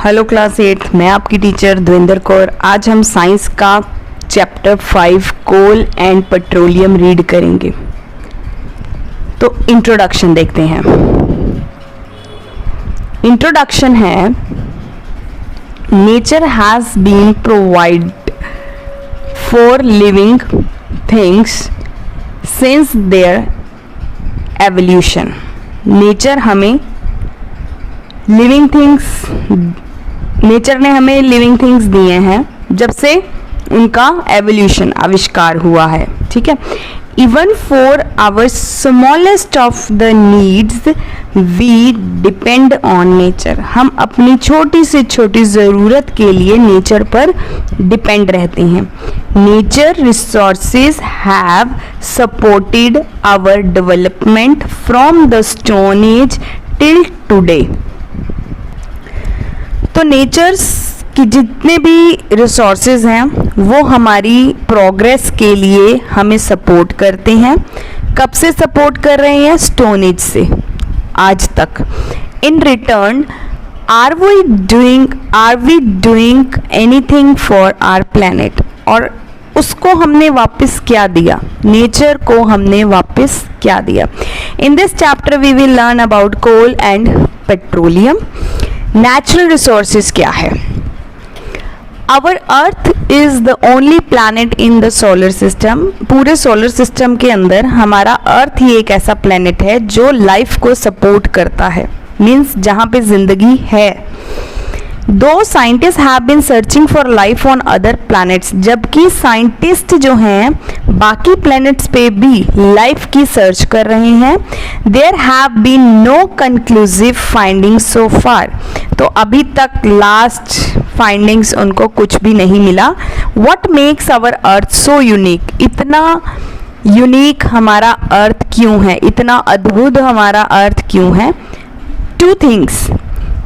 Hello class 8, मैं आपकी teacher Devendra Kaur. आज हम साइंस का chapter 5 coal and petroleum read करेंगे। तो इंट्रोडक्शन देखते हैं। इंट्रोडक्शन है, nature has been provide for living things since their evolution. Nature हमें लिविंग थिंग्स, नेचर ने हमें लिविंग थिंग्स दिए हैं जब से उनका एवोल्यूशन आविष्कार हुआ है। ठीक है। Even for our smallest of the needs we depend on nature. हम अपनी छोटी से छोटी ज़रूरत के लिए नेचर पर डिपेंड रहते हैं। Nature resources have supported our development from the stone age till today. तो नेचर्स की जितने भी रिसोर्सेज हैं वो हमारी प्रोग्रेस के लिए हमें सपोर्ट करते हैं। कब से सपोर्ट कर रहे हैं? स्टोन एज से आज तक। In return are we doing anything for our planet. और उसको हमने वापस क्या दिया? नेचर को हमने वापस क्या दिया? In this chapter we will learn about coal and petroleum. Natural resources क्या है? Our earth is the only planet in the solar system. पूरे सोलर सिस्टम के अंदर हमारा अर्थ ही एक ऐसा प्लैनेट है जो लाइफ को सपोर्ट करता है, मीन्स जहाँ पे जिंदगी है। दो scientist have been searching for life on other planets. जबकि साइंटिस्ट जो हैं बाकी प्लैनेट्स पे भी लाइफ की सर्च कर रहे हैं। There have been no conclusive findings so far. तो अभी तक लास्ट फाइंडिंग्स उनको कुछ भी नहीं मिला। What makes our earth so unique? इतना यूनिक हमारा अर्थ क्यों है? इतना अद्भुत हमारा अर्थ क्यों है? Two things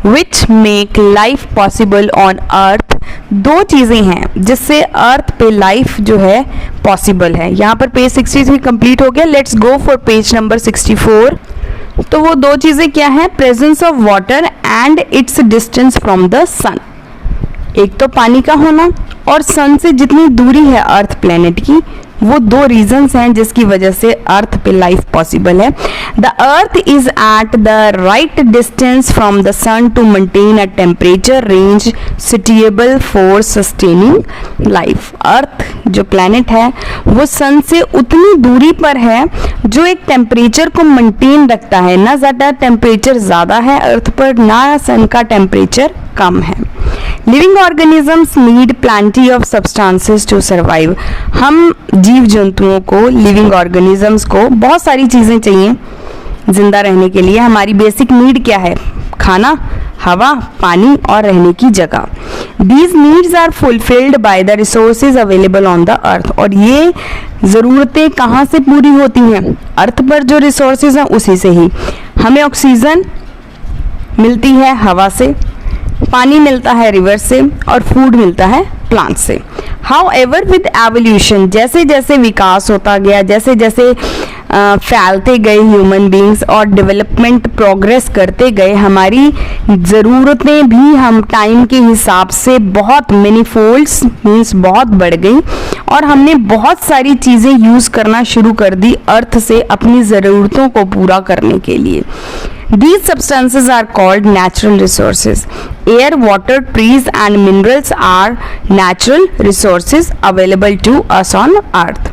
which make life possible on earth। दो चीज़ें हैं जिससे अर्थ पे लाइफ जो है पॉसिबल है। यहाँ पर पेज 63 कंप्लीट हो गया। Let's go for page number 64। तो वो दो चीज़ें क्या हैं? Presence of water and its distance from the sun. एक तो पानी का होना और सन से जितनी दूरी है अर्थ प्लेनेट की, वो दो रीजंस हैं जिसकी वजह से अर्थ पे लाइफ पॉसिबल है। The earth is at the right distance from the sun to maintain a temperature range suitable for sustaining life. Earth जो प्लैनेट है वो सन से उतनी दूरी पर है जो एक टेम्परेचर को मेंटेन रखता है। ना ज़्यादा टेम्परेचर ज़्यादा है अर्थ पर, ना सन का टेम्परेचर कम है। Living organisms need plenty of substances to survive. हम जीव जंतुओं को, लिविंग ऑर्गेनिजम्स को बहुत सारी चीज़ें चाहिए जिंदा रहने के लिए। हमारी बेसिक नीड क्या है? खाना, हवा, पानी और रहने की जगह। These needs are fulfilled by the resources available on the earth. और ये ज़रूरतें कहाँ से पूरी होती हैं? अर्थ पर जो रिसोर्सेज हैं उसी से ही। हमें ऑक्सीजन मिलती है हवा से, पानी मिलता है रिवर से और फूड मिलता है प्लांट से। हाउ एवर विद एवोल्यूशन, जैसे जैसे विकास होता गया, जैसे जैसे फैलते गए ह्यूमन बींग्स और डेवलपमेंट प्रोग्रेस करते गए, हमारी ज़रूरतें भी हम टाइम के हिसाब से बहुत मैनीफोल्ड्स मीन्स बहुत बढ़ गई और हमने बहुत सारी चीज़ें यूज़ करना शुरू कर दी अर्थ से अपनी ज़रूरतों को पूरा करने के लिए। These substances are called natural resources. Air, water, trees and minerals are natural resources available to us on earth.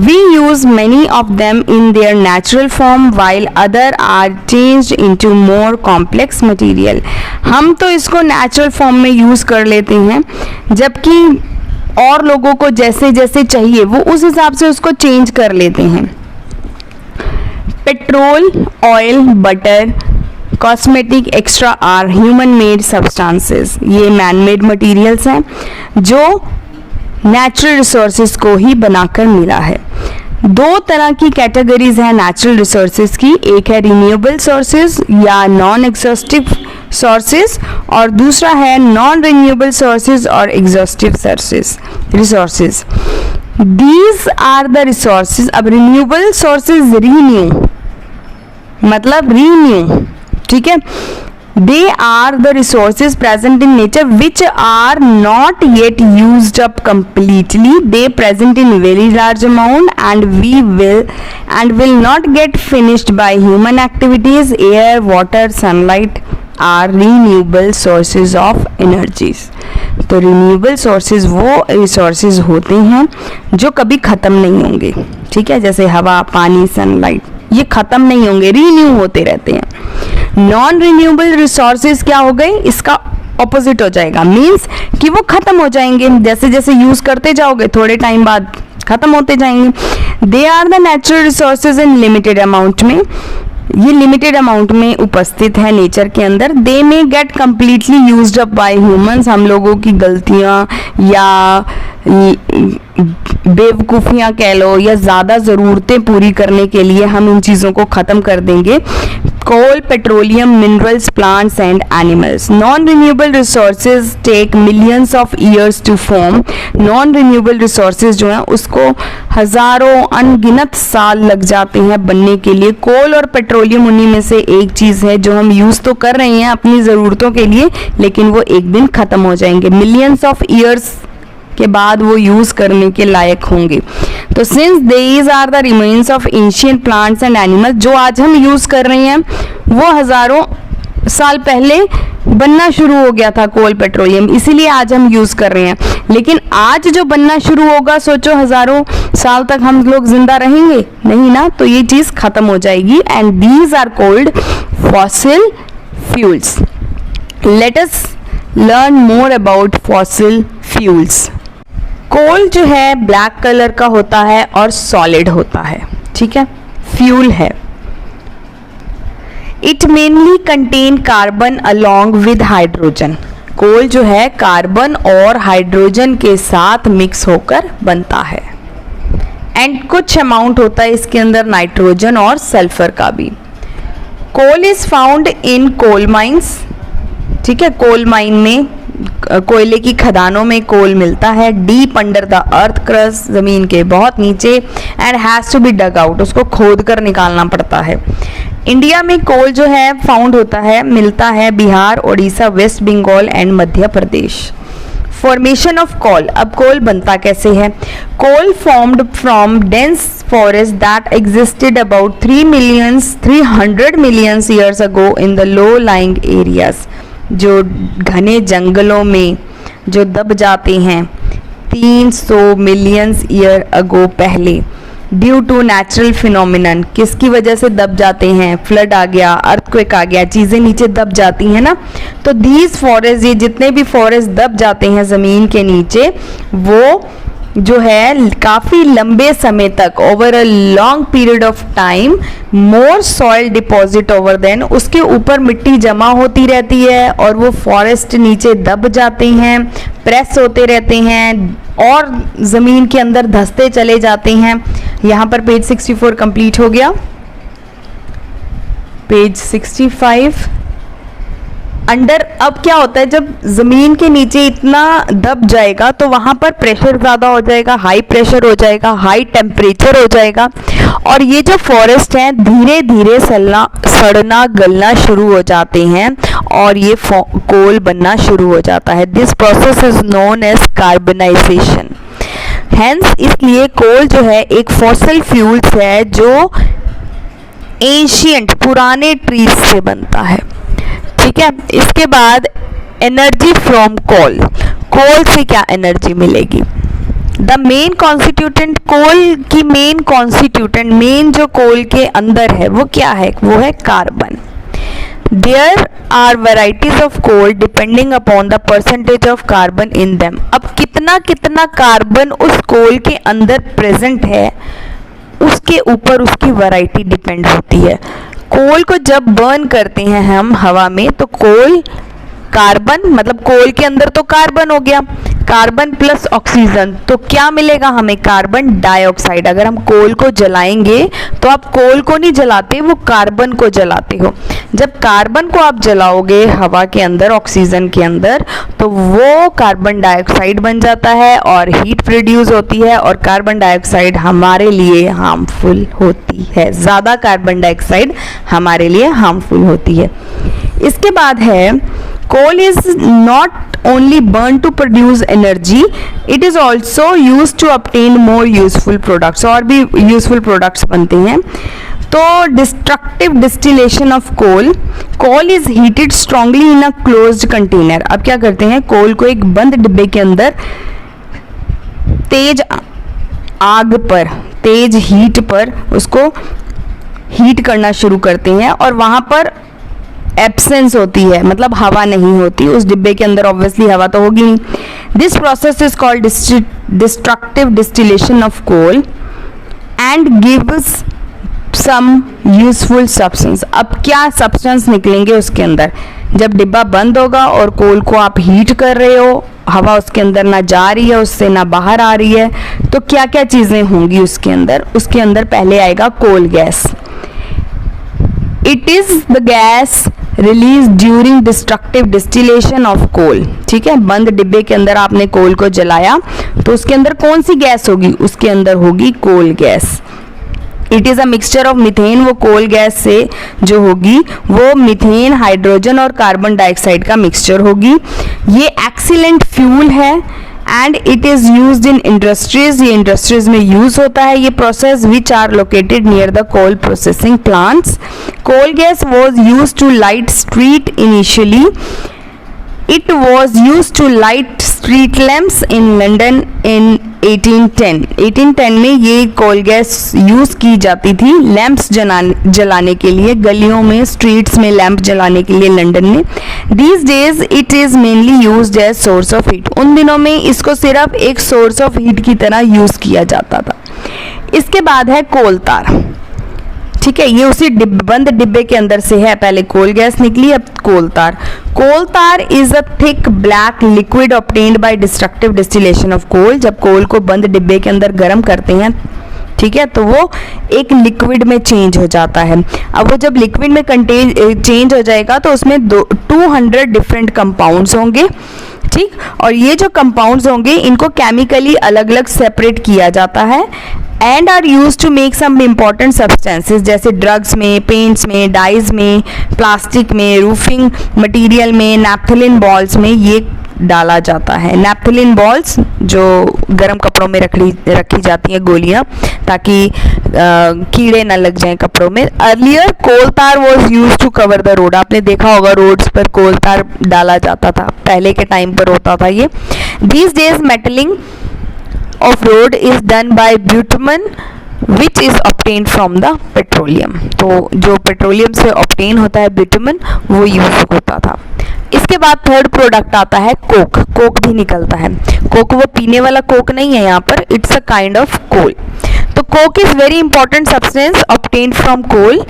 We use many of them in their natural form while other are changed into more complex material. हम तो इसको natural form में use कर लेते हैं, जबकि और लोगों को जैसे जैसे चाहिए वो उस हिसाब से उसको change कर लेते हैं। Petrol, oil, butter, cosmetic extra are human made substances. ये मैन मेड मटेरियल्स हैं जो नेचुरल रिसोर्सेज को ही बनाकर मिला है। दो तरह की कैटेगरीज हैं नेचुरल रिसोर्सेज की। एक है रिन्यूएबल सोर्सेज या नॉन एग्जॉस्टिव सोर्सेज और दूसरा है नॉन रिन्यूएबल सोर्सेज और exhaustive resources. These are the resources. अब रिन्यूएबल सोर्सेज रीन्यू मतलब रीन्यू, ठीक है। They are the resources present in nature which are not yet used up completely. They present in very large amount and will not get finished by human activities. Air, water, sunlight are renewable sources of energies. तो renewable sources वो resources होते हैं जो कभी ख़त्म नहीं होंगे, ठीक है, जैसे हवा, पानी, सनलाइट, ये ख़त्म नहीं होंगे, रीन्यू होते रहते हैं। नॉन रिन्यूएबल रिसोर्सेज क्या हो गए, इसका ऑपोजिट हो जाएगा, मीन्स कि वो ख़त्म हो जाएंगे, जैसे जैसे यूज़ करते जाओगे थोड़े टाइम बाद ख़त्म होते जाएंगे। They are the natural resources in limited amount में, ये लिमिटेड अमाउंट में उपस्थित है नेचर के अंदर। They may get completely used up by humans, हम लोगों की गलतियाँ या बेवकूफ़ियाँ कह लो या ज़्यादा ज़रूरतें पूरी करने के लिए हम इन चीज़ों को ख़त्म कर देंगे। Coal, petroleum, minerals, plants and animals. Non renewable resources take millions of years to form. Non renewable resources जो हैं उसको हज़ारों अनगिनत साल लग जाते हैं बनने के लिए। कोल और पेट्रोलियम उन्हीं में से एक चीज़ है जो हम यूज़ तो कर रहे हैं अपनी ज़रूरतों के लिए, लेकिन वो एक दिन ख़त्म हो जाएंगे, मिलियंस ऑफ ईयर्स के बाद वो यूज़ करने के लायक होंगे। तो since these are the remains of ancient plants and animals, जो आज हम यूज़ कर रहे हैं वो हज़ारों साल पहले बनना शुरू हो गया था कोल, पेट्रोलियम, इसीलिए आज हम यूज़ कर रहे हैं। लेकिन आज जो बनना शुरू होगा, सोचो हज़ारों साल तक हम लोग जिंदा रहेंगे नहीं ना, तो ये चीज़ ख़त्म हो जाएगी। And these are called fossil fuels. Let us learn more about fossil fuels. Coal जो है ब्लैक कलर का होता है और सॉलिड होता है, ठीक है, फ्यूल है। It mainly contain carbon along with hydrogen. Coal जो है कार्बन और हाइड्रोजन के साथ मिक्स होकर बनता है। एंड कुछ अमाउंट होता है इसके अंदर नाइट्रोजन और सल्फर का भी। Coal is found in coal mines, ठीक है, कोल माइन में, कोयले की खदानों में कोल मिलता है। Deep under the earth crust, जमीन के बहुत नीचे। And has to be dug out, उसको खोद कर निकालना पड़ता है। इंडिया में कोल जो है फाउंड होता है, मिलता है Bihar, Orissa, West Bengal and Madhya Pradesh. Formation of coal, अब कोल बनता कैसे है। Coal formed from dense forest that existed about 300 million years ago in the low lying areas, जो घने जंगलों में जो दब जाते हैं 300 मिलियन ईयर अगो पहले। ड्यू टू नेचुरल फिनोमिनन, किसकी वजह से दब जाते हैं, फ्लड आ गया, अर्थक्वेक आ गया, चीज़ें नीचे दब जाती हैं ना, तो दीज फॉरेस्ट, ये जितने भी फॉरेस्ट दब जाते हैं ज़मीन के नीचे, वो जो है काफ़ी लंबे समय तक, over a long period of time, more soil deposit over then, उसके ऊपर मिट्टी जमा होती रहती है और वो फॉरेस्ट नीचे दब जाते हैं, प्रेस होते रहते हैं और ज़मीन के अंदर धंसते चले जाते हैं। यहाँ पर पेज 64 कंप्लीट हो गया। पेज 65 अंडर, अब क्या होता है जब ज़मीन के नीचे इतना दब जाएगा तो वहाँ पर प्रेशर ज़्यादा हो जाएगा, हाई प्रेशर हो जाएगा, हाई टेम्परेचर हो जाएगा और ये जो फॉरेस्ट हैं धीरे धीरे सड़ना गलना शुरू हो जाते हैं और ये कोल बनना शुरू हो जाता है। This process is known as carbonisation. Hence इसलिए कोल जो है एक फॉसिल फ्यूल्स है जो एंशिएंट पुराने ट्रीज से बनता है, ठीक है। इसके बाद एनर्जी फ्रॉम कोल, कोल से क्या एनर्जी मिलेगी। द मेन कॉन्स्टिट्यूटेंट, कोल की मेन कॉन्स्टिट्यूटेंट, मेन जो कोल के अंदर है वो क्या है, वो है carbon. There are varieties of coal depending upon the percentage of carbon in them. अब कितना कितना कार्बन उस कोल के अंदर प्रेजेंट है उसके ऊपर उसकी वैरायटी डिपेंड होती है। कोल को जब बर्न करते हैं हम हवा में तो कोल कार्बन, मतलब कोल के अंदर तो कार्बन हो गया, कार्बन प्लस ऑक्सीजन, तो क्या मिलेगा हमें, कार्बन डाइऑक्साइड। अगर हम कोल को जलाएंगे तो आप कोल को नहीं जलाते, वो कार्बन को जलाते हो। जब कार्बन को आप जलाओगे हवा के अंदर, ऑक्सीजन के अंदर, तो वो कार्बन डाइऑक्साइड बन जाता है और हीट प्रोड्यूस होती है और कार्बन डाइऑक्साइड हमारे लिए हार्मफुल होती है। ज़्यादा कार्बन डाइऑक्साइड हमारे लिए हार्मफुल होती है। इसके बाद है coal is not only burn to produce energy, it is also use to obtain more useful products, और भी यूजफुल प्रोडक्ट्स बनते हैं। तो destructive distillation of coal, coal is heated strongly in a closed container. अब क्या करते हैं, कोल को एक बंद डिब्बे के अंदर तेज आग पर, तेज हीट पर उसको हीट करना शुरू करते हैं, और वहां पर एब्सेंस होती है, मतलब हवा नहीं होती उस डिब्बे के अंदर, ऑब्वियसली हवा तो होगी नहीं। This process is called destructive distillation of coal and gives some useful substance. अब क्या सब्सटेंस निकलेंगे उसके अंदर, जब डिब्बा बंद होगा और कोल को आप हीट कर रहे हो, हवा उसके अंदर ना जा रही है, उससे ना बाहर आ रही है, तो क्या क्या चीजें होंगी उसके अंदर। उसके अंदर पहले आएगा coal gas. It is the gas release during destructive distillation of coal. ठीक है, बंद डिब्बे के अंदर आपने कोल को जलाया तो उसके अंदर कौन सी गैस होगी, उसके अंदर होगी coal gas. It is a mixture of methane, वो कोल गैस से जो होगी वो मीथेन, हाइड्रोजन और कार्बन डाइऑक्साइड का मिक्सचर होगी। ये एक्सीलेंट फ्यूल है and it is used in industries, ये इंडस्ट्रीज में यूज होता है ये process, which are located near the coal processing plants. Coal gas was use to light street initially, it was used to light street lamps in London in 1810। 1810 में ये कोल gas use की जाती थी लैंप्स जलाने के लिए, गलियों में, स्ट्रीट्स में लैंप जलाने के लिए लंदन में। These days it is mainly used as source of heat। उन दिनों में इसको सिर्फ एक सोर्स ऑफ हीट की तरह यूज किया जाता था। इसके बाद है कोल तार। ठीक है, ये उसी बंद डिब्बे के अंदर से है, पहले कोल गैस निकली, अब कोल tar. Coal tar is a thick black liquid obtained by destructive distillation of coal. जब कोल को बंद डिब्बे के अंदर गर्म करते हैं, ठीक है, तो वो एक लिक्विड में चेंज हो जाता है। अब वो जब लिक्विड में चेंज हो जाएगा तो उसमें 200 डिफरेंट कंपाउंड्स होंगे। ठीक, और ये जो कंपाउंड्स होंगे इनको केमिकली अलग अलग सेपरेट किया जाता है and are use to make some important substances, जैसे ड्रग्स में, पेंट्स में, डाइज में, प्लास्टिक में, रूफिंग मटेरियल में, नैप्थलीन बॉल्स में ये डाला जाता है। नैप्थलीन बॉल्स जो गर्म कपड़ों में रखी जाती हैं, गोलियां, ताकि कीड़े न लग जाएं कपड़ों में। Earlier coal tar was use to cover the road. आपने देखा होगा रोड्स पर कोल तार डाला जाता था, पहले के टाइम पर होता था ये। These days metalling of road is done by bitumen which is obtained from the petroleum। तो जो पेट्रोलियम से ऑब्टेन होता है बिटुमन, वो यूज होता था। इसके बाद थर्ड प्रोडक्ट आता है कोक। कोक भी निकलता है। कोक वो पीने वाला कोक नहीं है यहाँ पर, it's a kind of coal. तो coke is very important substance obtained from coal.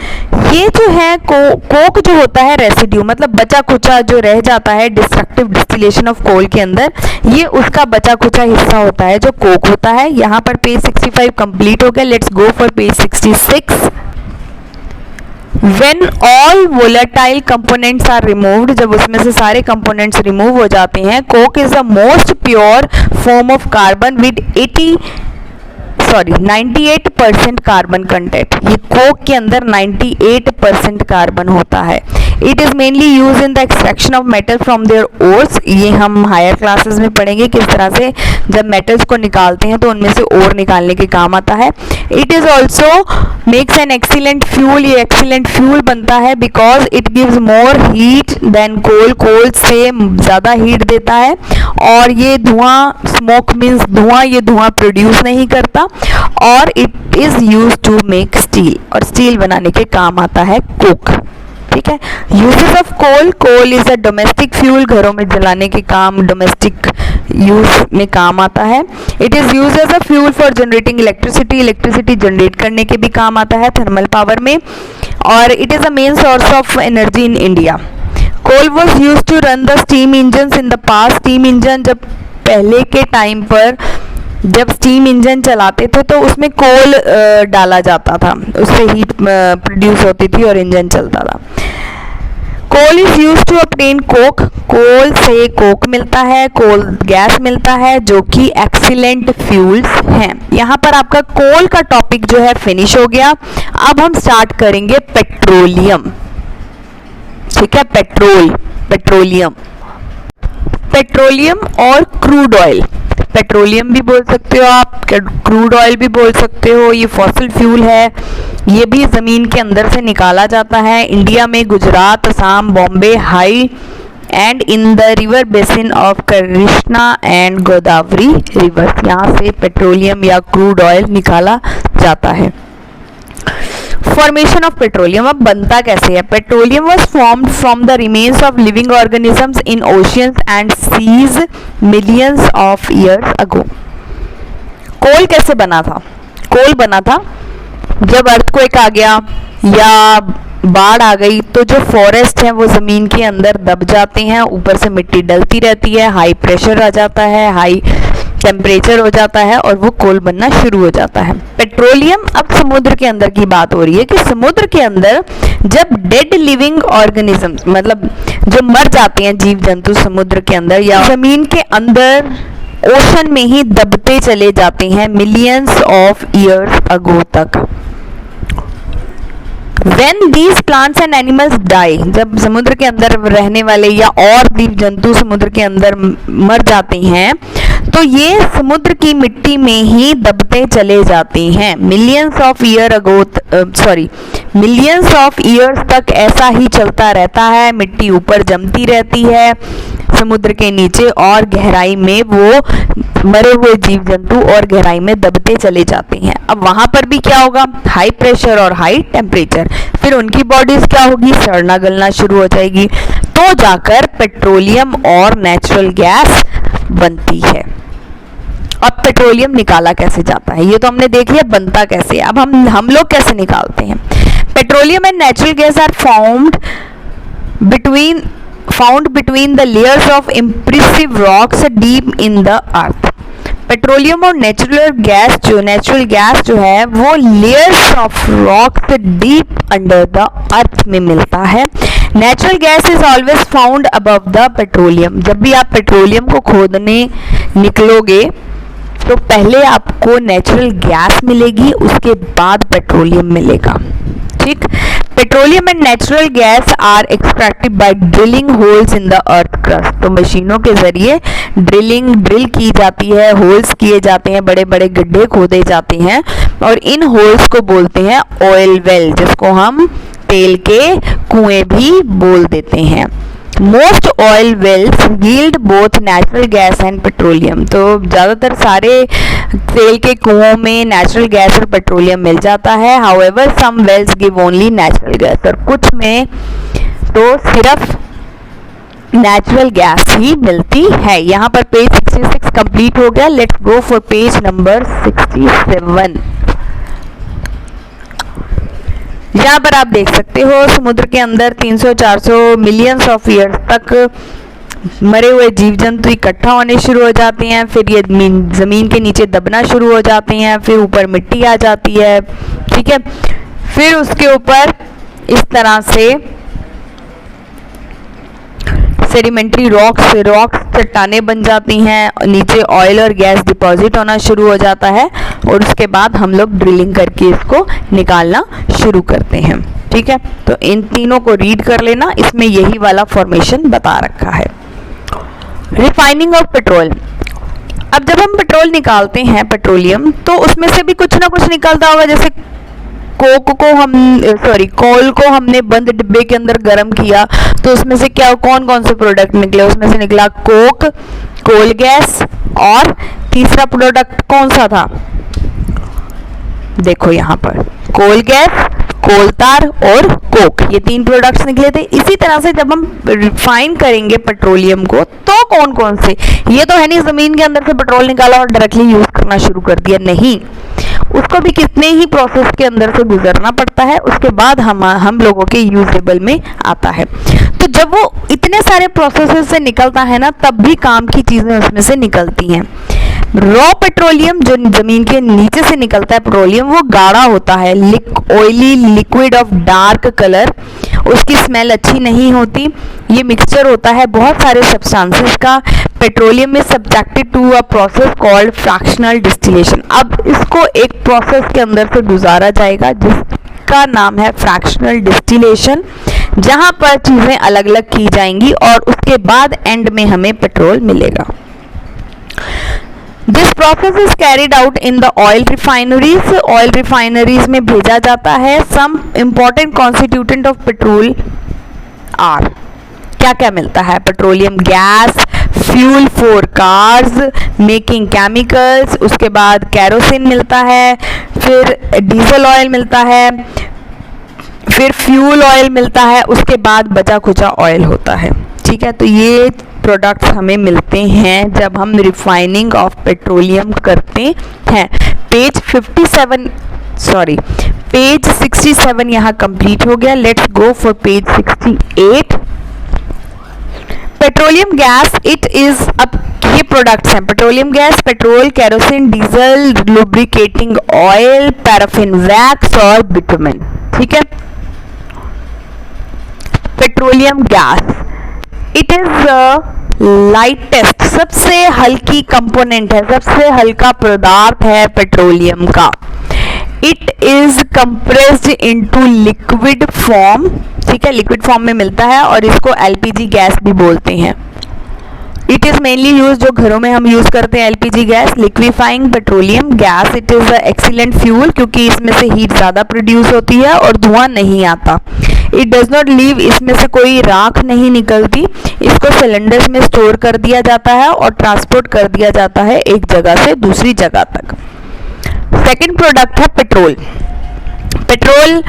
ये जो है कोक जो होता है रेसिड्यू, मतलब बचा खुचा जो रह जाता है डिस्ट्रक्टिव डिस्टिलेशन ऑफ कोल के अंदर, ये उसका बचा खुचा हिस्सा होता है जो कोक होता है। यहाँ पर पेज 65 कंप्लीट हो गया। Let's go for page 66। When all volatile components are removed, जब उसमें से सारे components remove हो जाते हैं, coke is the most pure form of carbon with 98% carbon content. ये कोक के अंदर 98% कार्बन होता है। It is mainly use in the extraction of metal from their ores. ये हम हायर क्लासेस में पढ़ेंगे किस तरह से जब मेटल्स को निकालते हैं तो उनमें से ओर निकालने के काम आता है। It is also makes an excellent fuel. ये एक्सीलेंट फ्यूल बनता है because it gives more heat than coal. Coal से ज़्यादा हीट देता है और ये धुआं, स्मोक मीन्स धुआं, ये धुआं प्रोड्यूस नहीं करता। और it is use to make steel, और स्टील बनाने के काम आता है कोक। ठीक है, uses of coal. Coal is a domestic fuel, घरों में जलाने के काम, डोमेस्टिक यूज में काम आता है। It is use as a fuel for generating electricity. Electricity generate करने के भी काम आता है थर्मल पावर में। और it is a main source of energy in India. Coal was use to run the steam engine in the past. Steam engine जब पहले के टाइम पर जब स्टीम इंजन चलाते थे तो उसमें कोल डाला जाता था, उससे हीट प्रोड्यूस होती थी और इंजन चलता था। Coal is use to obtain coke. Coal से कोक मिलता है, कोल गैस मिलता है, जो कि एक्सीलेंट फ्यूल्स हैं। यहाँ पर आपका कोल का टॉपिक जो है फिनिश हो गया। अब हम स्टार्ट करेंगे पेट्रोलियम। ठीक है, पेट्रोलियम और क्रूड ऑयल। पेट्रोलियम भी बोल सकते हो आप, क्रूड ऑयल भी बोल सकते हो। ये फॉसिल फ्यूल है, ये भी ज़मीन के अंदर से निकाला जाता है। इंडिया में Gujarat, Assam, Bombay, high and in the river basin of Krishna and Godavari reverse, यहाँ से पेट्रोलियम या क्रूड ऑयल निकाला जाता है। फॉर्मेशन ऑफ पेट्रोलियम, अब बनता कैसे है? Petroleum was formed from the remains of living organisms in oceans and seas millions of years ago. Coal कैसे बना था? कोल बना था जब अर्थक्वेक आ गया या बाढ़ आ गई तो जो फॉरेस्ट है वो ज़मीन के अंदर दब जाते हैं, ऊपर से मिट्टी डलती रहती है, हाई प्रेशर आ जाता है, हाई टेम्परेचर हो जाता है और वो कोल बनना शुरू हो जाता है। पेट्रोलियम, अब समुद्र के अंदर की बात हो रही है कि समुद्र के अंदर जब डेड लिविंग ऑर्गेनिजम्स, मतलब जो मर जाते हैं जीव जंतु समुद्र के अंदर या ज़मीन के अंदर ओशन में ही दबते चले जाते हैं मिलियंस ऑफ ईयर्स अगो तक। When these plants and animals die, जब समुद्र के अंदर रहने वाले या और जीव जंतु समुद्र के अंदर मर जाते हैं तो ये समुद्र की मिट्टी में ही दबते चले जाते हैं। मिलियंस ऑफ ईयर्स तक ऐसा ही चलता रहता है, मिट्टी ऊपर जमती रहती है समुद्र के नीचे और गहराई में वो मरे हुए जीव जंतु और गहराई में दबते चले जाते हैं। अब वहां पर भी क्या होगा? हाई प्रेशर और हाई टेम्परेचर, फिर उनकी बॉडीज क्या होगी? सड़ना गलना शुरू हो जाएगी, तो जाकर पेट्रोलियम और नेचुरल गैस बनती है। अब पेट्रोलियम निकाला कैसे जाता है ये तो हमने देख लिया, बनता कैसे। अब हम लोग कैसे निकालते हैं? Petroleum and natural gas are found between the layers of impressive rocks deep in the earth। Petroleum और नेचुरल गैस जो है वो layers of rocks deep under the अर्थ में मिलता है। Natural gas is always found above the petroleum. जब भी आप पेट्रोलियम को खोदने निकलोगे तो पहले आपको नेचुरल गैस मिलेगी, उसके बाद पेट्रोलियम मिलेगा। ठीक, petroleum and natural gas are extracted by drilling holes in the earth crust. तो मशीनों के जरिए ड्रिल की जाती है, होल्स किए जाते हैं, बड़े बड़े गड्ढे खोदे जाते हैं और इन होल्स को बोलते हैं ऑयल वेल, जिसको हम तेल के कुएं भी बोल देते हैं। Most oil wells yield both natural gas and petroleum. तो ज़्यादातर सारे तेल के कुओं में नेचुरल गैस और पेट्रोलियम मिल जाता है। However some wells give only natural gas, और कुछ में तो सिर्फ नेचुरल गैस ही मिलती है। यहाँ पर पेज 66 कंप्लीट हो गया। Let's go for page number 67। यहाँ पर आप देख सकते हो समुद्र के अंदर 300-400 मिलियंस ऑफ ईयर्स तक मरे हुए जीव जंतु इकट्ठा होने शुरू हो जाते हैं, फिर ये ज़मीन के नीचे दबना शुरू हो जाते हैं, फिर ऊपर मिट्टी आ जाती है। ठीक है, फिर उसके ऊपर इस तरह से सेडिमेंट्री रॉक्स चट्टानें बन जाती हैं, नीचे ऑयल और गैस डिपॉजिट होना शुरू हो जाता है और उसके बाद हम लोग ड्रिलिंग करके इसको निकालना शुरू करते हैं। ठीक है, तो इन तीनों को रीड कर लेना, इसमें यही वाला फॉर्मेशन बता रखा है। Refining of petrol. अब जब हम पेट्रोल निकालते हैं पेट्रोलियम, तो उसमें से भी कुछ ना कुछ निकलता होगा। जैसे कोल को हमने बंद डिब्बे के अंदर गर्म किया तो उसमें से क्या कौन कौन से प्रोडक्ट निकले? उसमें से निकला कोक, कोल गैस, और तीसरा प्रोडक्ट कौन सा था? देखो यहाँ पर कोल गैस, कोल तार और कोक, ये 3 प्रोडक्ट्स निकले थे। इसी तरह से जब हम रिफाइन करेंगे पेट्रोलियम को तो कौन कौन से, ये तो है नहीं जमीन के अंदर से पेट्रोल निकाला और डायरेक्टली यूज करना शुरू कर दिया, नहीं, उसको भी कितने ही प्रोसेस के अंदर से गुजरना पड़ता है, उसके बाद हम लोगों के यूजेबल में आता है। तो जब वो इतने सारे प्रोसेस से निकलता है ना, तब भी काम की चीजें उसमें से निकलती हैं। रॉ पेट्रोलियम जो जमीन के नीचे से निकलता है पेट्रोलियम, वो गाढ़ा होता है, oily liquid of dark colour, उसकी स्मेल अच्छी नहीं होती। ये मिक्सचर होता है बहुत सारे सब्सटेंसेस का। Petroleum is subjected to a process called fractional distillation. अब इसको एक प्रोसेस के अंदर से गुजारा जाएगा जिसका नाम है फ्रैक्शनल डिस्टिलेशन। जहां पर चीजें अलग अलग की जाएंगी और उसके बाद एंड में हमें पेट्रोल मिलेगा। This process is carried out in the oil refineries. Oil refineries में भेजा जाता है। Some important constituent of petrol are, क्या क्या मिलता है? Petroleum gas, fuel for cars, making chemicals, उसके बाद कैरोसिन मिलता है, फिर डीजल ऑयल मिलता है, फिर फ्यूल ऑयल मिलता है, उसके बाद बचा खुचा ऑयल होता है। ठीक है, तो ये प्रोडक्ट्स हमें मिलते हैं जब हम रिफाइनिंग ऑफ पेट्रोलियम करते हैं। पेज 67 यहाँ कंप्लीट हो गया। Let's go for page 68। Petroleum gas, it is, अब ये प्रोडक्ट्स हैं petroleum gas, petrol, kerosene, diesel, lubricating oil, paraffin wax और बिटुमेन। ठीक है, petroleum gas, it is lightest, सबसे हल्की कंपोनेंट है, सबसे हल्का पदार्थ है पेट्रोलियम का। It is compressed into liquid form. ठीक है, लिक्विड फॉर्म में मिलता है और इसको एलपीजी गैस भी बोलते हैं। इट इज मेनली यूज, जो घरों में हम यूज करते हैं LPG gas. Liquefying petroleum gas, it is excellent fuel, क्योंकि इसमें से हीट ज्यादा प्रोड्यूस होती है और धुआं नहीं आता। इट डज नॉट लीव, इसमें से कोई राख नहीं निकलती। इसको सिलेंडर्स में स्टोर कर दिया जाता है और ट्रांसपोर्ट कर दिया जाता है एक जगह से दूसरी जगह तक। सेकेंड प्रोडक्ट है पेट्रोल। पेट्रोल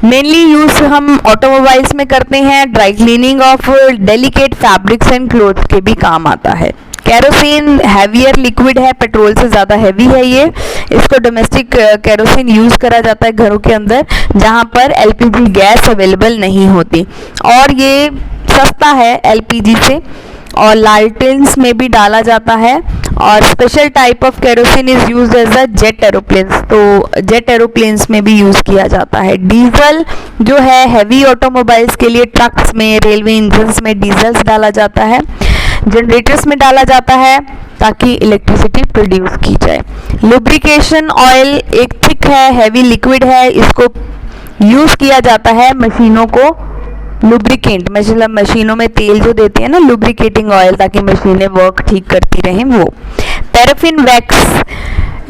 मेनली यूज हम ऑटोमोबाइल्स में करते हैं। Dry cleaning of delicate fabrics and clothes के भी काम आता है। कैरोसिन हैवियर लिक्विड है, पेट्रोल से ज़्यादा हैवी है ये। इसको डोमेस्टिक कैरोसिन यूज़ करा जाता है घरों के अंदर जहाँ पर एलपीजी गैस अवेलेबल नहीं होती, और ये सस्ता है एलपीजी से। और लालटेन्स में भी डाला जाता है। और special type of kerosene is used as a jet aeroplanes, तो जेट एरोप्लेन्स में भी यूज़ किया जाता है। डीजल जो है हैवी ऑटोमोबाइल्स के लिए, ट्रक्स में, रेलवे इंजन्स में डीजल्स डाला जाता है। जनरेटर्स में डाला जाता है ताकि इलेक्ट्रिसिटी प्रोड्यूस की जाए। लुब्रिकेशन ऑयल एक थिक है, हैवी लिक्विड है, इसको यूज़ किया जाता है मशीनों को लुब्रिकेंट, मतलब मशीनों में तेल जो देते हैं ना, लुब्रिकेटिंग ऑयल, ताकि मशीनें वर्क ठीक करती रहें वो। पैराफिन वैक्स,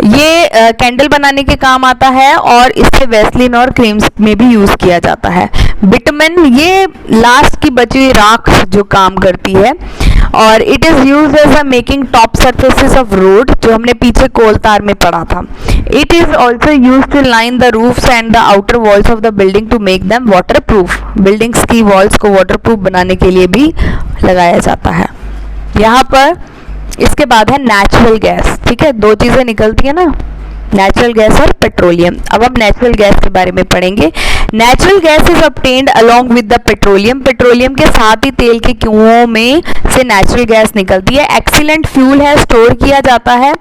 ये कैंडल बनाने के काम आता है और इससे वैसलीन और क्रीम्स में भी यूज़ किया जाता है। बिटुमेन, ये लास्ट की बची हुई राख जो काम करती है, और it is used as a making top surfaces of road, जो हमने पीछे कोल तार में पढ़ा था। It is also used to line the roofs and the outer walls of the building to make them water proof. Buildings की walls को water proof बनाने के लिए भी लगाया जाता है। यहाँ पर इसके बाद है नेचुरल गैस। ठीक है, दो चीज़ें निकलती है ना, नेचुरल गैस और पेट्रोलियम। अब हम नेचुरल गैस के बारे में पढ़ेंगे। Natural gas is obtained along with the petroleum, petroleum के साथ ही तेल के कुओं में से नेचुरल गैस निकलती है। एक्सीलेंट फ्यूल है, स्टोर किया जाता है,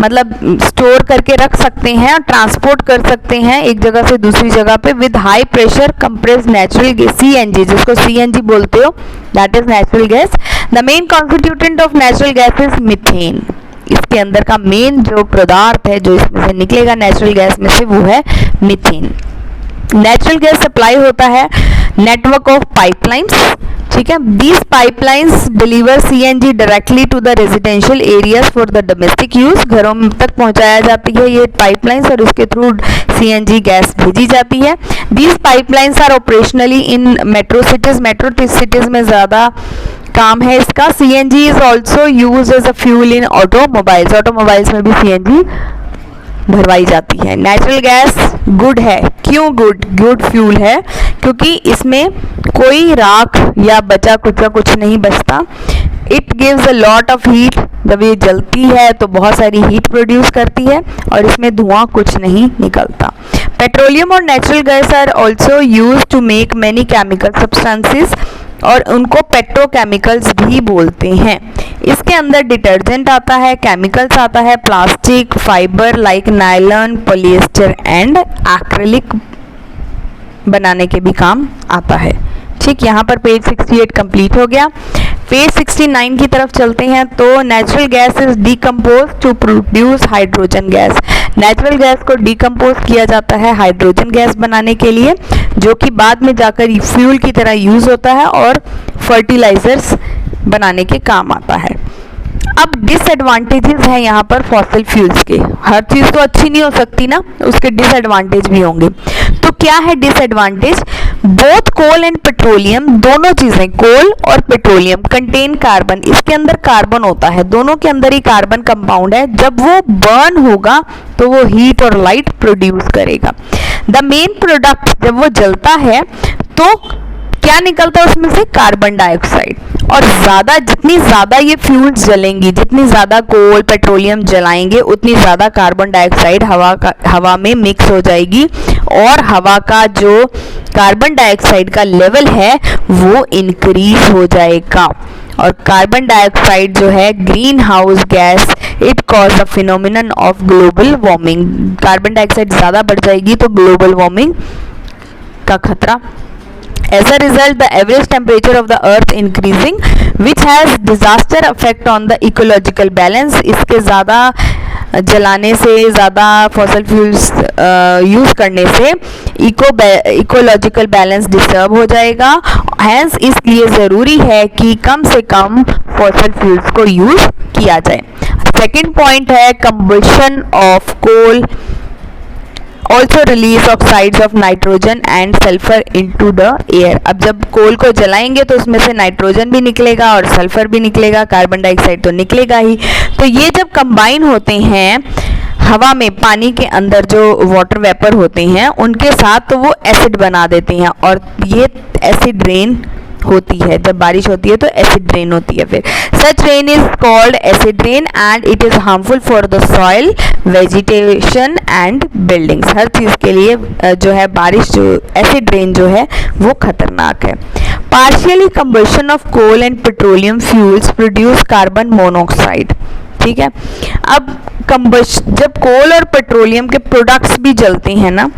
मतलब स्टोर करके रख सकते हैं और ट्रांसपोर्ट कर सकते हैं एक जगह से दूसरी जगह पे with high pressure compressed natural gas, CNG, जिसको सीएनजी बोलते हो, that is natural gas. The main constituent of natural gas is methane. इसके अंदर का मेन जो पदार्थ है जो इसमें से निकलेगा नेचुरल गैस में से, वो है मीथेन। नेचुरल गैस सप्लाई होता है नेटवर्क ऑफ पाइपलाइंस। ठीक है, these pipelines deliver CNG directly to the residential areas for the domestic use. घरों तक पहुंचाया जाती है ये पाइपलाइंस और इसके थ्रू सीएनजी गैस भेजी जाती है। These pipelines are operationally in metro cities, metro cities में ज़्यादा काम है इसका। CNG is also use as a fuel in automobiles, automobiles में भी सीएनजी भरवाई जाती है। नेचुरल गैस गुड है, क्यों गुड? गुड फ्यूल है क्योंकि इसमें कोई राख या बचा कुचा कुछ नहीं बचता। It gives a lot of heat, जब ये जलती है तो बहुत सारी हीट प्रोड्यूस करती है और इसमें धुआं कुछ नहीं निकलता। पेट्रोलियम और natural gas are also use to make many chemical substances, और उनको पेट्रोकेमिकल्स भी बोलते हैं। इसके अंदर डिटर्जेंट आता है, केमिकल्स आता है, plastic, fibre like nylon, polyester and acrylic बनाने के भी काम आता है। ठीक, यहाँ पर पेज 68 कंप्लीट हो गया। पेज 69 की तरफ चलते हैं। तो natural gas is decompose to produce hydrogen gas. Natural gas को डीकम्पोज किया जाता है हाइड्रोजन गैस बनाने के लिए। जो कि बाद में जाकर फ्यूल की तरह यूज होता है और फर्टिलाइजर्स बनाने के काम आता है। अब डिसएडवांटेजेस हैं यहाँ पर फॉसिल फ्यूल्स के। हर चीज़ तो अच्छी नहीं हो सकती ना, उसके डिसएडवांटेज भी होंगे। तो क्या है disadvantage? Both coal and petroleum, दोनों चीज़ें कोल और पेट्रोलियम कंटेन कार्बन, इसके अंदर कार्बन होता है, दोनों के अंदर ही कार्बन कंपाउंड है। जब वो बर्न होगा तो वो हीट और लाइट प्रोड्यूस करेगा। द मेन प्रोडक्ट जब वो जलता है तो क्या निकलता है उसमें से? Carbon dioxide. और जितनी ज़्यादा ये फ्यूल्स जलेंगी, जितनी ज़्यादा कोल पेट्रोलियम जलाएंगे, उतनी ज़्यादा कार्बन डाइऑक्साइड हवा में मिक्स हो जाएगी और हवा का जो कार्बन डाइऑक्साइड का लेवल है वो इंक्रीज हो जाएगा। और कार्बन डाइऑक्साइड जो है green house gas, it cause the phenomenon of global warming. Carbon dioxide ज़्यादा बढ़ जाएगी तो ग्लोबल वार्मिंग का खतरा। As a result, the average temperature of the earth increasing, which has disaster effect on the ecological balance. इसके ज़्यादा जलाने से, ज़्यादा फॉसल फ्यूल्स यूज़ करने से इकोलॉजिकल बैलेंस डिस्टर्ब हो जाएगा। हैंस इसलिए ज़रूरी है कि कम से कम फॉसल फ्यूल्स को यूज़ किया जाए। सेकेंड पॉइंट है combustion of coal also release oxides of nitrogen and sulfur into the air। अब जब कोल को जलाएंगे तो उसमें से नाइट्रोजन भी निकलेगा और सल्फर भी निकलेगा, कार्बन डाइऑक्साइड तो निकलेगा ही। तो ये जब कंबाइन होते हैं हवा में, पानी के अंदर जो वाटर वेपर होते हैं उनके साथ, तो वो एसिड बना देते हैं और ये एसिड रेन होती है। जब बारिश होती है तो एसिड रेन होती है। फिर such rain is called acid rain and it is harmful for the soil, vegetation and buildings. हर चीज़ के लिए जो है बारिश, जो एसिड रेन जो है वो खतरनाक है। Partially combustion of coal and petroleum fuels produce carbon monoxide. ठीक है, अब जब कोल और पेट्रोलियम के प्रोडक्ट्स भी जलते हैं ना,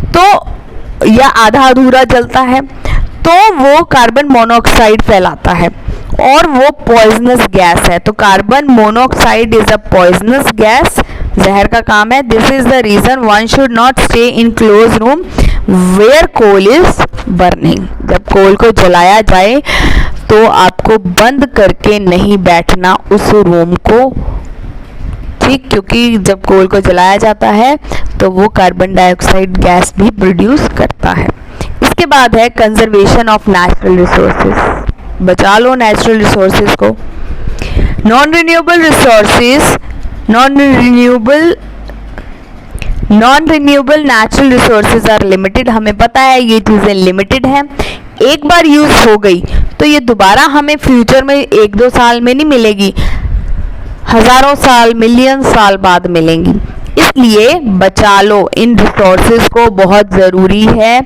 तो या आधा अधूरा जलता है तो वो कार्बन मोनोऑक्साइड फैलाता है और वो पॉइजनस गैस है। तो carbon monoxide is a poisonous gas, जहर का काम है। This is the reason one should not stay in close room where coal is burning. जब कोल को जलाया जाए तो आपको बंद करके नहीं बैठना उस रूम को, ठीक, क्योंकि जब कोल को जलाया जाता है तो वो कार्बन डाइऑक्साइड गैस भी प्रोड्यूस करता है। इसके बाद है कंजर्वेशन ऑफ नेचुरल रिसोर्सेज। बचा लो नेचुरल रिसोर्सेज को। Non renewable resources, non renewable natural resources are limited. हमें पता है ये चीज़ें लिमिटेड हैं, एक बार यूज हो गई तो ये दोबारा हमें फ्यूचर में 1-2 साल में नहीं मिलेगी, हजारों साल, मिलियन साल बाद मिलेंगी। इसलिए बचा लो इन रिसोर्सेज को, बहुत ज़रूरी है।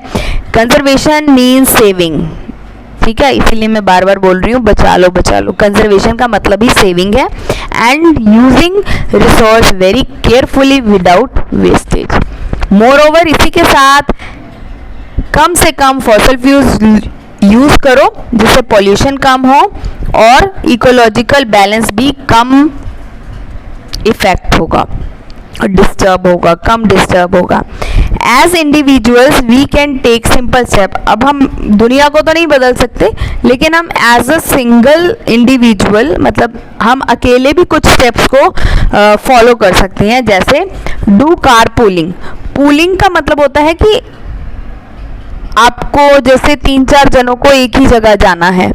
कंजर्वेशन मीन्स सेविंग, ठीक है, इसीलिए मैं बार बार बोल रही हूँ बचा लो बचा लो। कंजर्वेशन का मतलब ही सेविंग है and using resource very carefully without wastage. More over, इसी के साथ कम से कम फॉसल फ्यूल्स यूज करो जिससे पॉल्यूशन कम हो और इकोलॉजिकल बैलेंस भी कम इफेक्ट होगा, डिस्टर्ब होगा, कम डिस्टर्ब होगा। As individuals we can take simple step. अब हम दुनिया को तो नहीं बदल सकते, लेकिन हम एज अ सिंगल इंडिविजुअल, मतलब हम अकेले भी कुछ स्टेप्स को फॉलो कर सकते हैं। जैसे डू कार पूलिंग। पूलिंग का मतलब होता है कि आपको जैसे 3-4 जनों को एक ही जगह जाना है,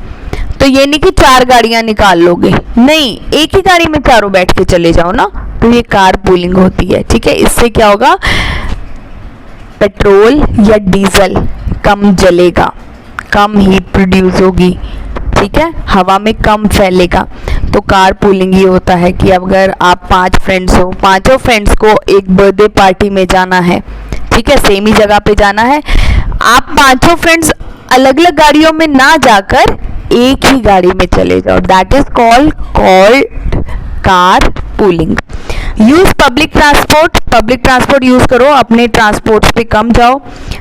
तो ये नहीं कि 4 गाड़ियां निकाल लोगे, नहीं, एक ही गाड़ी में चारों बैठ के चले जाओ ना, तो ये कार पूलिंग होती है। ठीक है, इससे क्या होगा, पेट्रोल या डीजल कम जलेगा, कम हीट प्रोड्यूस होगी, ठीक है, हवा में कम फैलेगा। तो कार पूलिंग ये होता है कि अगर आप 5 फ्रेंड्स हो, 5 फ्रेंड्स को एक बर्थडे पार्टी में जाना है, ठीक है, सेम ही जगह पे जाना है, आप 5 फ्रेंड्स अलग अलग गाड़ियों में ना जाकर एक ही गाड़ी में चले जाओ, that is called car pooling. Use public transport. Public transport use करो, अपने ट्रांसपोर्ट पे कम जाओ।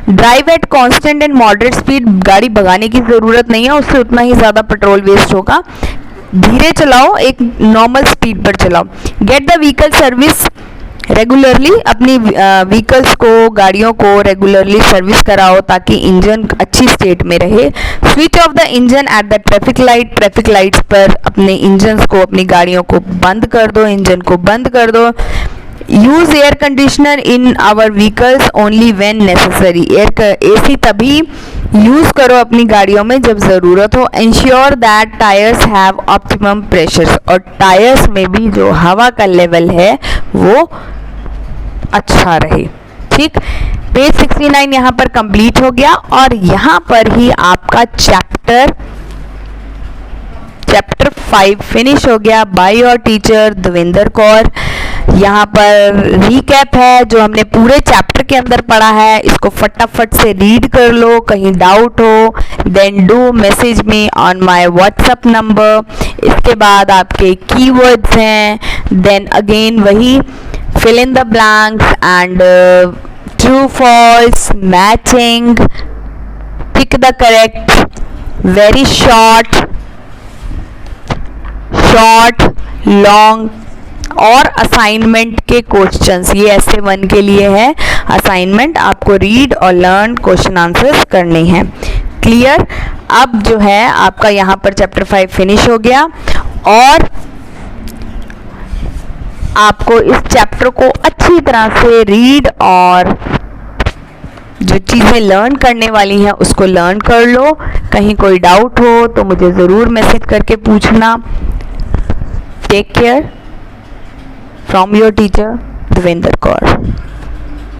Drive at constant and moderate speed. गाड़ी भगाने की जरूरत नहीं है, उससे उतना ही ज्यादा पेट्रोल वेस्ट होगा। धीरे चलाओ, एक नॉर्मल स्पीड पर चलाओ। Get the vehicle service regularly अपनी व्हीकल्स को, गाड़ियों को रेगुलरली सर्विस कराओ ताकि इंजन अच्छी स्टेट में रहे। Switch off the engine at the traffic light, traffic lights पर अपने इंजन्स को, अपनी गाड़ियों को बंद कर दो, इंजन को बंद कर दो। Use air conditioner in our vehicles only when necessary, AC तभी यूज करो अपनी गाड़ियों में जब जरूरत हो। Ensure that tyres have optimum pressure, और टायर्स में भी जो हवा का लेवल है वो अच्छा रहे। ठीक, पेज 69 यहाँ पर कंप्लीट हो गया और यहाँ पर ही आपका चैप्टर 5 फिनिश हो गया by your teacher Devendra Kaur. यहाँ पर रीकैप है जो हमने पूरे चैप्टर के अंदर पढ़ा है, इसको फटाफट से रीड कर लो, कहीं डाउट हो then do message me on my WhatsApp number. इसके बाद आपके कीवर्ड्स हैं, देन अगेन वही fill in the blanks and true false matching, pick the correct, very short, long और असाइनमेंट के क्वेश्चंस, ये ऐसे 1 के लिए है असाइनमेंट, आपको रीड और लर्न क्वेश्चन आंसर्स करने हैं। क्लियर? अब जो है आपका यहाँ पर चैप्टर 5 फिनिश हो गया और आपको इस चैप्टर को अच्छी तरह से रीड और जो चीज़ें लर्न करने वाली हैं उसको लर्न कर लो। कहीं कोई डाउट हो तो मुझे ज़रूर मैसेज करके पूछना। Take care from your teacher Devendra Kaur.